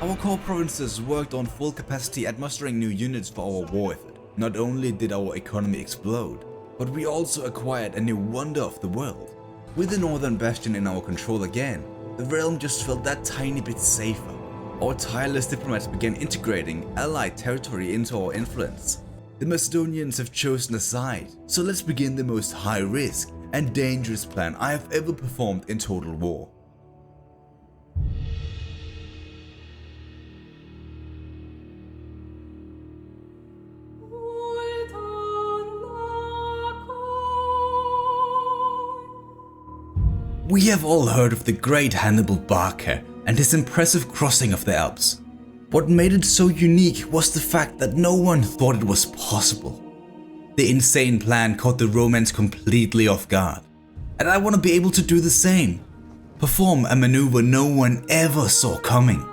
Our core provinces worked on full capacity at mustering new units for our war effort. Not only did our economy explode, but we also acquired a new wonder of the world. With the northern bastion in our control again, the realm just felt that tiny bit safer. Our tireless diplomats began integrating allied territory into our influence. The Macedonians have chosen a side, so let's begin the most high risk and dangerous plan I have ever performed in total war. We have all heard of the great Hannibal Barca and his impressive crossing of the Alps. What made it so unique was the fact that no one thought it was possible. The insane plan caught the Romans completely off guard, and I want to be able to do the same. Perform a maneuver no one ever saw coming.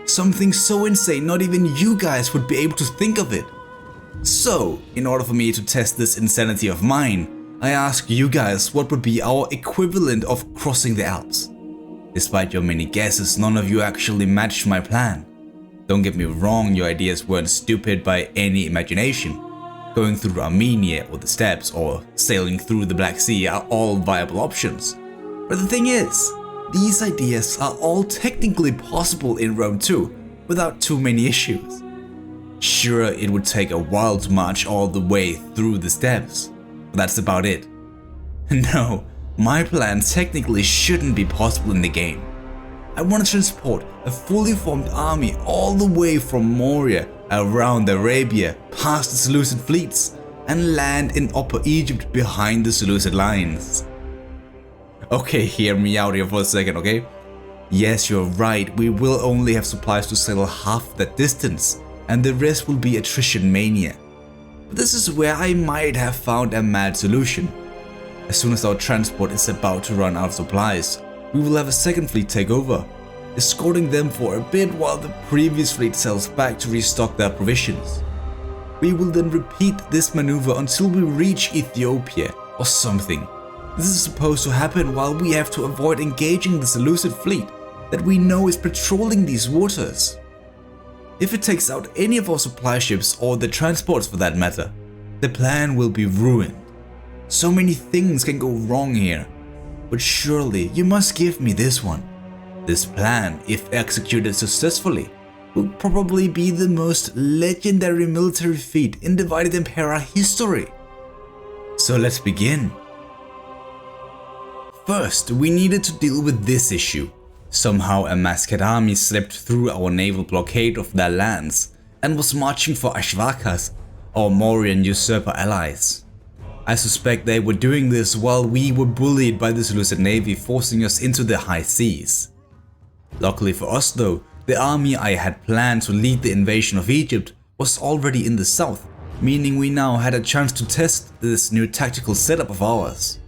Something so insane not even you guys would be able to think of it. So, in order for me to test this insanity of mine, I ask you guys what would be our equivalent of crossing the Alps. Despite your many guesses, none of you actually matched my plan. Don't get me wrong, your ideas weren't stupid by any imagination. Going through Armenia or the steppes or sailing through the Black Sea are all viable options. But the thing is, these ideas are all technically possible in Rome too, without too many issues. Sure, it would take a while to march all the way through the steppes, but that's about it. No, my plan technically shouldn't be possible in the game. I want to transport a fully formed army all the way from Moria, around Arabia, past the Seleucid fleets, and land in Upper Egypt behind the Seleucid lines. Okay, hear me out here for a second, okay? Yes, you're right, we will only have supplies to sail half that distance, and the rest will be attrition mania. But this is where I might have found a mad solution. As soon as our transport is about to run out of supplies, we will have a second fleet take over, escorting them for a bit while the previous fleet sails back to restock their provisions. We will then repeat this maneuver until we reach Ethiopia or something. This is supposed to happen while we have to avoid engaging the Seleucid fleet that we know is patrolling these waters. If it takes out any of our supply ships or the transports for that matter, the plan will be ruined. So many things can go wrong here, but surely you must give me this one. This plan, if executed successfully, will probably be the most legendary military feat in Divide Et Impera history. So let's begin. First, we needed to deal with this issue. Somehow a masked army slipped through our naval blockade of their lands and was marching for Ashvakas, our Mauryan usurper allies. I suspect they were doing this while we were bullied by the Seleucid navy, forcing us into the high seas. Luckily for us though, the army I had planned to lead the invasion of Egypt was already in the south, meaning we now had a chance to test this new tactical setup of ours.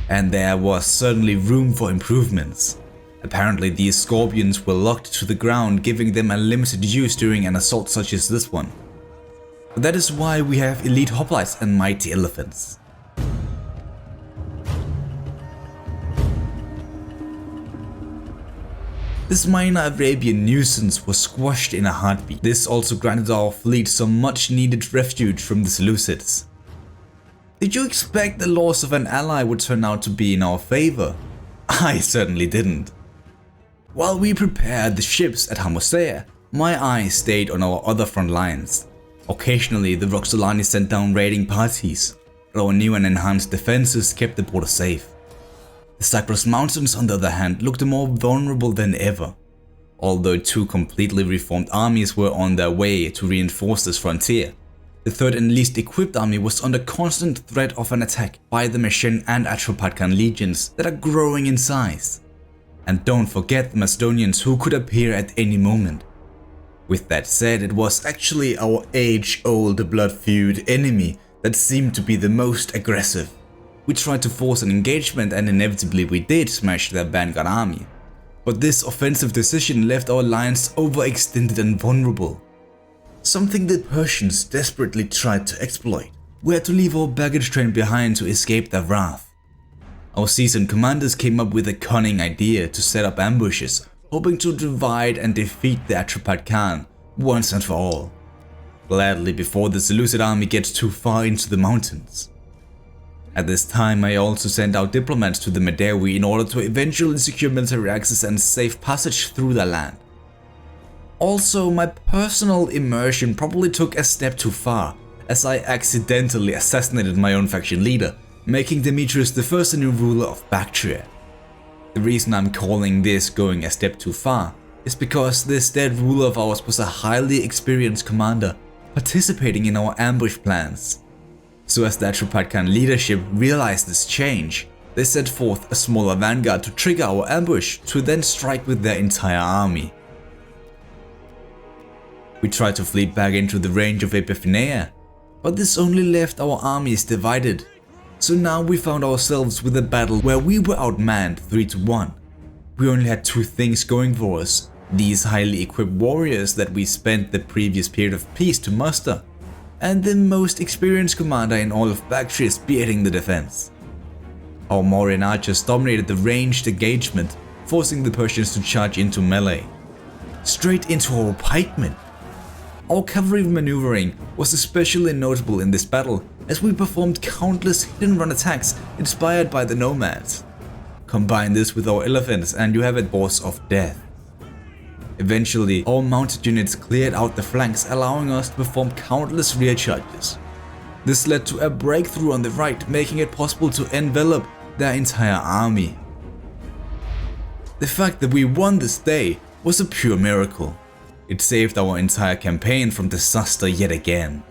And there was certainly room for improvements. Apparently these scorpions were locked to the ground, giving them a limited use during an assault such as this one. But that is why we have elite hoplites and mighty elephants. This minor Arabian nuisance was squashed in a heartbeat. This also granted our fleet some much needed refuge from the Seleucids. Did you expect the loss of an ally would turn out to be in our favor? I certainly didn't. While we prepared the ships at Hermosea, my eyes stayed on our other front lines. Occasionally the Roxolani sent down raiding parties, but our new and enhanced defenses kept the border safe. The Cyprus Mountains, on the other hand, looked more vulnerable than ever. Although two completely reformed armies were on their way to reinforce this frontier, the third and least equipped army was under constant threat of an attack by the Meshen and Atropatkan legions that are growing in size. And don't forget the Macedonians, who could appear at any moment. With that said, it was actually our age-old blood-feud enemy that seemed to be the most aggressive. We tried to force an engagement and inevitably we did smash their vanguard army. But this offensive decision left our lines overextended and vulnerable. Something the Persians desperately tried to exploit. We had to leave our baggage train behind to escape their wrath. Our seasoned commanders came up with a cunning idea to set up ambushes hoping to divide and defeat the Atrapad Khan once and for all. Gladly before the Seleucid army gets too far into the mountains. At this time, I also sent out diplomats to the Medewi in order to eventually secure military access and safe passage through their land. Also, my personal immersion probably took a step too far, as I accidentally assassinated my own faction leader, making Demetrius the first new ruler of Bactria. The reason I'm calling this going a step too far is because this dead ruler of ours was a highly experienced commander participating in our ambush plans. So as the Atrapad Khan leadership realized this change, they sent forth a smaller vanguard to trigger our ambush to then strike with their entire army. We tried to flee back into the range of Epiphaneia, but this only left our armies divided. So now we found ourselves with a battle where we were outmanned 3-1. We only had two things going for us: these highly equipped warriors that we spent the previous period of peace to muster, and the most experienced commander in all of Bactria spearheading the defense. Our Mauryan archers dominated the ranged engagement, forcing the Persians to charge into melee. Straight into our pikemen. Our cavalry maneuvering was especially notable in this battle, as we performed countless hit-and-run attacks inspired by the nomads. Combine this with our elephants and you have a boss of death. Eventually, our mounted units cleared out the flanks, allowing us to perform countless rear charges. This led to a breakthrough on the right, making it possible to envelop their entire army. The fact that we won this day was a pure miracle. It saved our entire campaign from disaster yet again.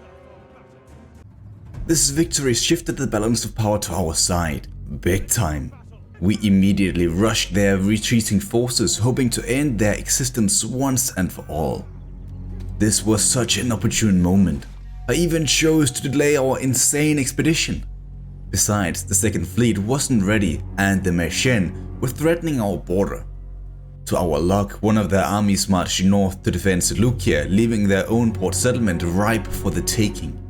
This victory shifted the balance of power to our side, big time. We immediately rushed their retreating forces, hoping to end their existence once and for all. This was such an opportune moment. I even chose to delay our insane expedition. Besides, the second fleet wasn't ready and the Machine were threatening our border. To our luck, one of their armies marched north to defend Seleucia, leaving their own port settlement ripe for the taking.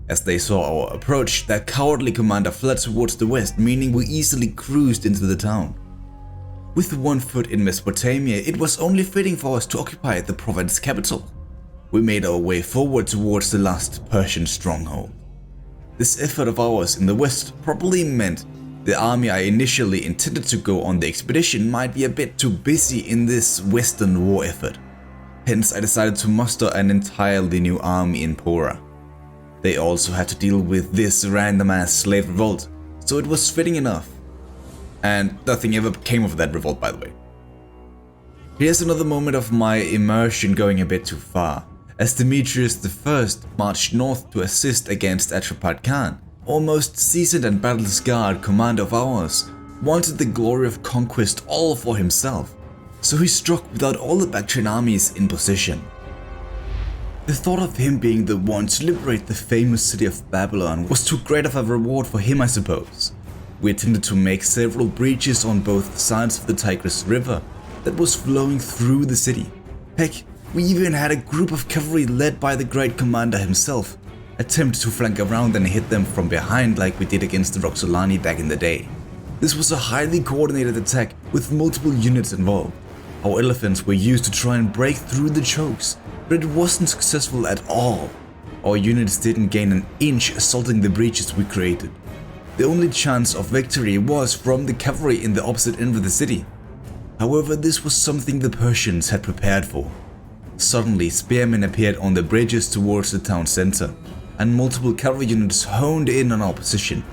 As they saw our approach, their cowardly commander fled towards the west, meaning we easily cruised into the town. With one foot in Mesopotamia, it was only fitting for us to occupy the province capital. We made our way forward towards the last Persian stronghold. This effort of ours in the west probably meant the army I initially intended to go on the expedition might be a bit too busy in this western war effort. Hence I decided to muster an entirely new army in Pora. They also had to deal with this random-ass slave revolt, so it was fitting enough. And nothing ever came of that revolt, by the way. Here's another moment of my immersion going a bit too far, as Demetrius I marched north to assist against Atrapad Khan. Our most seasoned and battle-scarred commander of ours wanted the glory of conquest all for himself, so he struck without all the Bactrian armies in position. The thought of him being the one to liberate the famous city of Babylon was too great of a reward for him, I suppose. We intended to make several breaches on both sides of the Tigris River that was flowing through the city. Heck, we even had a group of cavalry led by the great commander himself attempt to flank around and hit them from behind like we did against the Roxolani back in the day. This was a highly coordinated attack with multiple units involved. Our elephants were used to try and break through the chokes, but it wasn't successful at all. Our units didn't gain an inch assaulting the breaches we created. The only chance of victory was from the cavalry in the opposite end of the city. However, this was something the Persians had prepared for. Suddenly, spearmen appeared on the bridges towards the town center, and multiple cavalry units honed in on our position.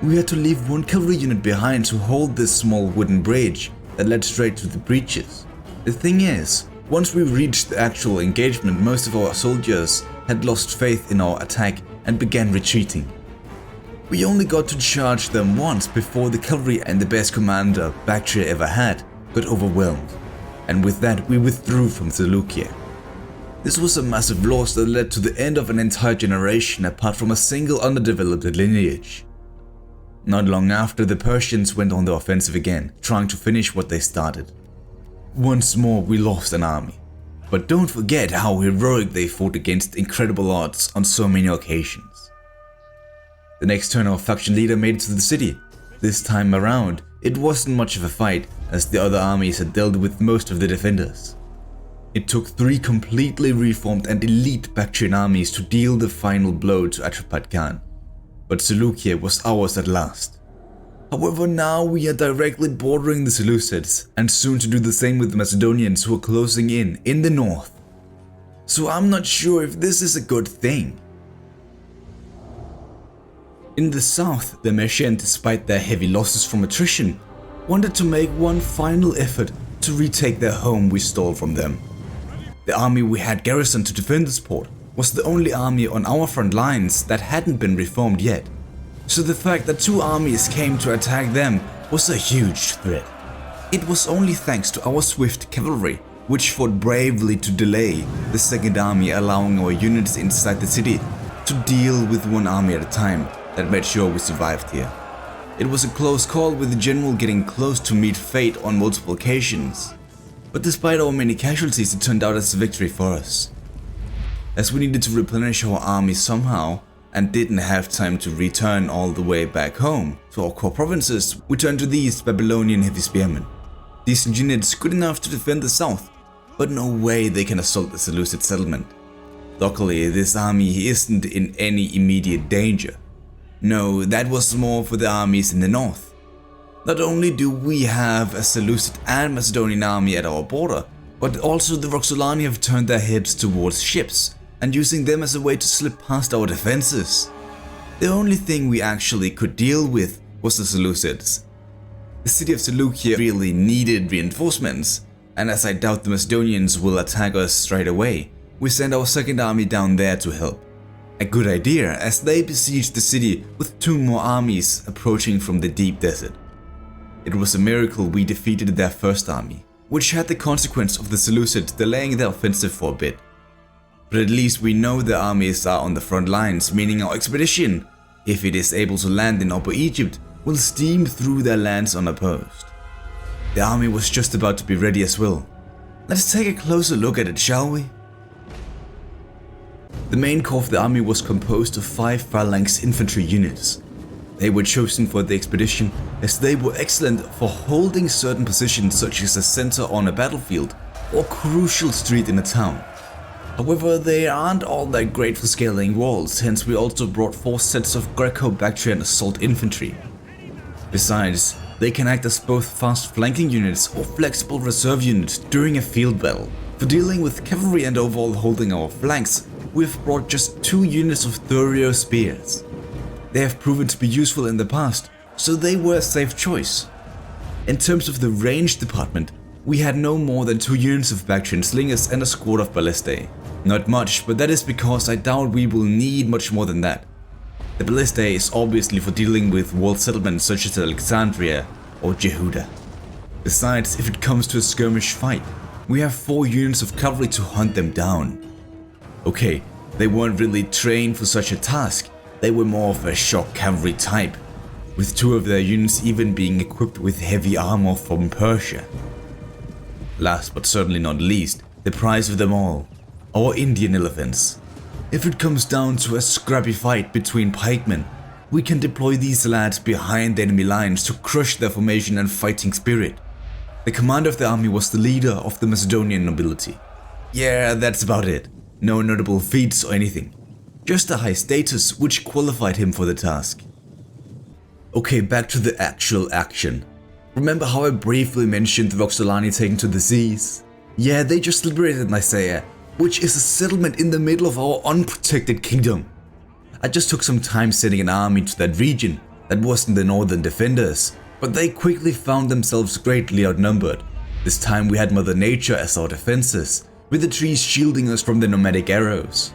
We had to leave one cavalry unit behind to hold this small wooden bridge that led straight to the breaches. The thing is, once we reached the actual engagement, most of our soldiers had lost faith in our attack and began retreating. We only got to charge them once before the cavalry and the best commander Bactria ever had got overwhelmed, and with that we withdrew from Seleucia. This was a massive loss that led to the end of an entire generation apart from a single underdeveloped lineage. Not long after, the Persians went on the offensive again, trying to finish what they started. Once more we lost an army, but don't forget how heroic they fought against incredible odds on so many occasions. The next turn our faction leader made it to the city. This time around, it wasn't much of a fight, as the other armies had dealt with most of the defenders. It took 3 completely reformed and elite Bactrian armies to deal the final blow to Atrapat Khan, but Seleucia was ours at last. However, now we are directly bordering the Seleucids, and soon to do the same with the Macedonians who are closing in the north. So I'm not sure if this is a good thing. In the south, the Messian, despite their heavy losses from attrition, wanted to make one final effort to retake their home we stole from them. The army we had garrisoned to defend this port was the only army on our front lines that hadn't been reformed yet, so the fact that 2 armies came to attack them was a huge threat. It was only thanks to our swift cavalry, which fought bravely to delay the second army, allowing our units inside the city to deal with 1 army at a time, that made sure we survived here. It was a close call, with the general getting close to meet fate on multiple occasions. But despite our many casualties, it turned out as a victory for us. As we needed to replenish our army somehow, and didn't have time to return all the way back home to our core provinces, we turned to these Babylonian heavy spearmen. Decent units, good enough to defend the south, but no way they can assault the Seleucid settlement. Luckily, this army isn't in any immediate danger. No, that was more for the armies in the north. Not only do we have a Seleucid and Macedonian army at our border, but also the Roxolani have turned their heads towards ships and using them as a way to slip past our defenses. The only thing we actually could deal with was the Seleucids. The city of Seleucia really needed reinforcements, and as I doubt the Macedonians will attack us straight away, we sent our second army down there to help. A good idea, as they besieged the city with 2 more armies approaching from the deep desert. It was a miracle we defeated their first army, which had the consequence of the Seleucids delaying their offensive for a bit. But at least we know the armies are on the front lines, meaning our expedition, if it is able to land in Upper Egypt, will steam through their lands unopposed. The army was just about to be ready as well. Let's take a closer look at it, shall we? The main core of the army was composed of 5 phalanx infantry units. They were chosen for the expedition as they were excellent for holding certain positions, such as a center on a battlefield or crucial street in a town. However, they aren't all that great for scaling walls, hence we also brought 4 sets of Greco-Bactrian assault infantry. Besides, they can act as both fast flanking units or flexible reserve units during a field battle. For dealing with cavalry and overall holding our flanks, we've brought just 2 units of Thurio spears. They have proven to be useful in the past, so they were a safe choice. In terms of the range department, we had no more than 2 units of Bactrian slingers and a squad of ballistae. Not much, but that is because I doubt we will need much more than that. The ballistae is obviously for dealing with walled settlements such as Alexandria or Jehuda. Besides, if it comes to a skirmish fight, we have 4 units of cavalry to hunt them down. Okay, they weren't really trained for such a task, they were more of a shock cavalry type, with 2 of their units even being equipped with heavy armor from Persia. Last but certainly not least, the prize of them all, our Indian elephants. If it comes down to a scrappy fight between pikemen, we can deploy these lads behind the enemy lines to crush their formation and fighting spirit. The commander of the army was the leader of the Macedonian nobility. Yeah, that's about it. No notable feats or anything. Just a high status which qualified him for the task. Okay, back to the actual action. Remember how I briefly mentioned the Roxolani taken to the seas? Yeah, they just liberated Nicaea, which is a settlement in the middle of our unprotected kingdom. I just took some time sending an army to that region that wasn't the northern defenders, but they quickly found themselves greatly outnumbered. This time we had Mother Nature as our defenses, with the trees shielding us from the nomadic arrows.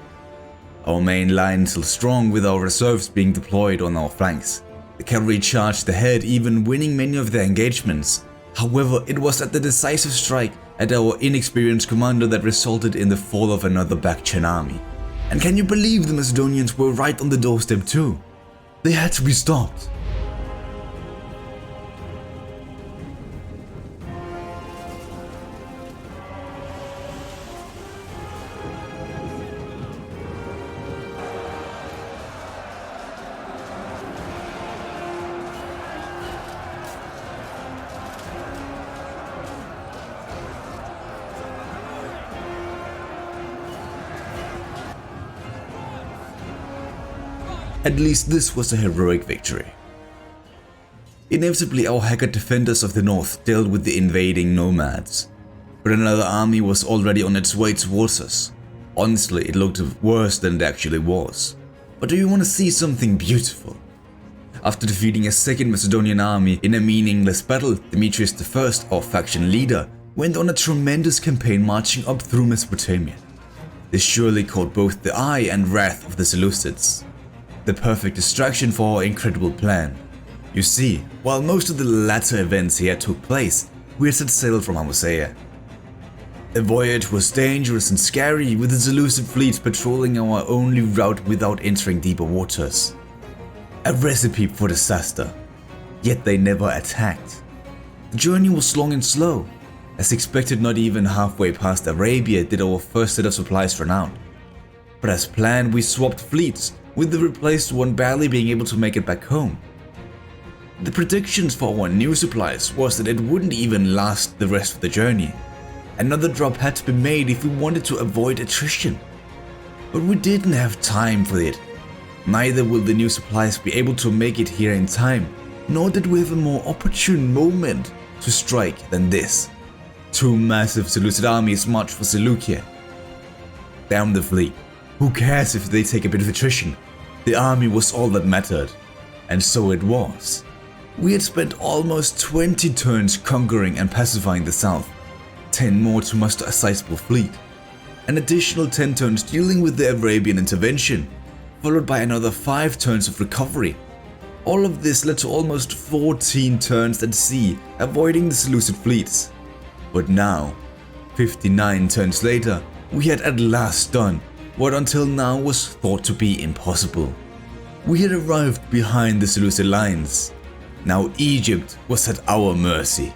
Our main line still strong, with our reserves being deployed on our flanks. The cavalry charged ahead, even winning many of their engagements. However, it was at the decisive strike at our inexperienced commander that resulted in the fall of another Bactrian army. And can you believe the Macedonians were right on the doorstep too? They had to be stopped. At least this was a heroic victory. Inevitably, our haggard defenders of the north dealt with the invading nomads, but another army was already on its way towards us. Honestly, it looked worse than it actually was. But do you want to see something beautiful? After defeating a second Macedonian army in a meaningless battle, Demetrius I, our faction leader, went on a tremendous campaign marching up through Mesopotamia. This surely caught both the eye and wrath of the Seleucids. The perfect distraction for our incredible plan. You see, while most of the latter events here took place, we had set sail from Amosea. The voyage was dangerous and scary, with the Seleucid fleet patrolling our only route without entering deeper waters. A recipe for disaster, yet they never attacked. The journey was long and slow. As expected, not even halfway past Arabia did our first set of supplies run out. But as planned, we swapped fleets, with the replaced one barely being able to make it back home. The predictions for our new supplies was that it wouldn't even last the rest of the journey. Another drop had to be made if we wanted to avoid attrition. But we didn't have time for it. Neither will the new supplies be able to make it here in time, nor did we have a more opportune moment to strike than this. Two massive Seleucid armies marched for Seleucia. Damn the fleet. Who cares if they take a bit of attrition? The army was all that mattered. And so it was. We had spent almost 20 turns conquering and pacifying the south, 10 more to muster a sizable fleet, an additional 10 turns dealing with the Arabian intervention, followed by another 5 turns of recovery. All of this led to almost 14 turns at sea, avoiding the Seleucid fleets. But now, 59 turns later, we had at last done what until now was thought to be impossible. We had arrived behind the Seleucid lines. Now Egypt was at our mercy.